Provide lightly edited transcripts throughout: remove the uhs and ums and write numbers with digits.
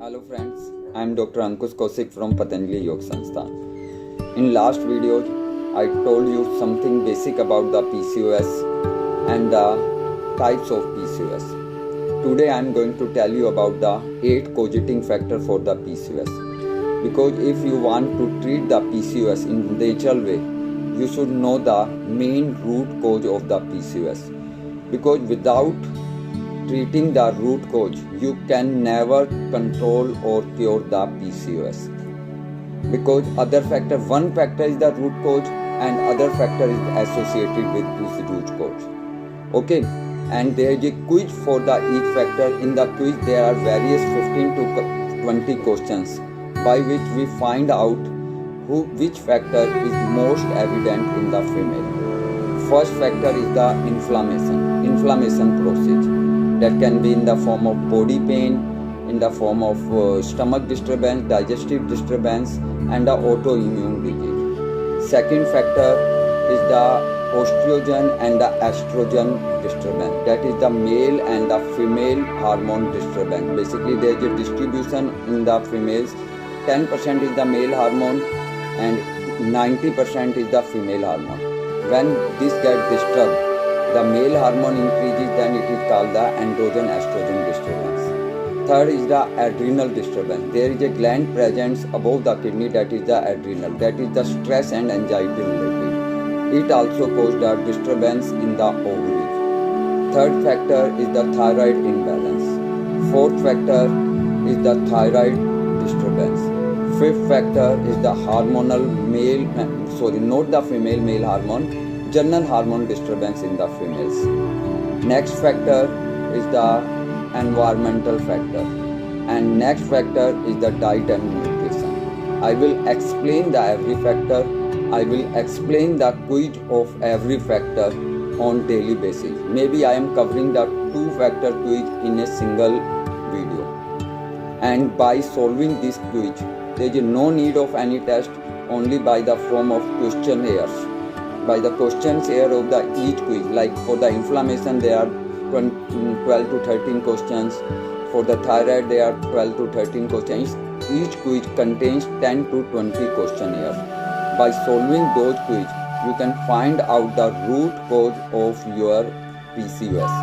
Hello friends, I am Dr. Ankush Kaushik from Patanjali Yoga Sansthan. In last video, I told you something basic about the PCOS and the types of PCOS. Today I am going to tell you about the 8 causating factor for the PCOS. Because if you want to treat the PCOS in natural way, you should know the main root cause of the PCOS. Because without treating the root cause, you can never control or cure the PCOS. Because one factor is the root cause and other factor is associated with this root cause. Okay, and there is a quiz for the each factor. In the quiz there are various 15 to 20 questions by which we find out which factor is most evident in the female. First factor is the inflammation process. That can be in the form of body pain, in the form of stomach disturbance, digestive disturbance, and the autoimmune disease. Second factor is the estrogen and the estrogen disturbance. That is the male and the female hormone disturbance. Basically, there is a distribution in the females. 10% is the male hormone and 90% is the female hormone. When this gets disturbed, the male hormone increases, then it is called the androgen-estrogen disturbance. Third is the adrenal disturbance. There is a gland present above the kidney, that is the adrenal. That is the stress and anxiety related. It also causes the disturbance in the ovaries. Third factor is the thyroid imbalance. Fourth factor is the thyroid disturbance. Fifth factor is the hormonal not the female, male hormone. General hormone disturbance in the females. Next factor is the environmental factor, and next factor is the diet and nutrition. I will explain the every factor. I will explain the quiz of every factor on daily basis. Maybe I am covering the 2-factor quiz in a single video. And by solving this quiz, there is no need of any test, only by the form of questionnaires. By the questions here of the each quiz, like for the inflammation there are 12 to 13 questions, for the thyroid there are 12 to 13 questions. Each quiz contains 10 to 20 questionnaires. By solving those quiz, you can find out the root cause of your PCOS,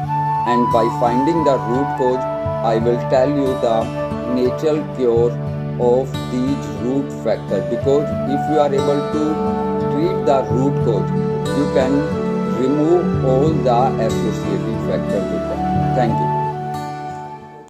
and by finding the root cause, I will tell you the natural cure of these root factors. Because if you are able to treat the root cause, you can remove all the associated factors with them. Thank you.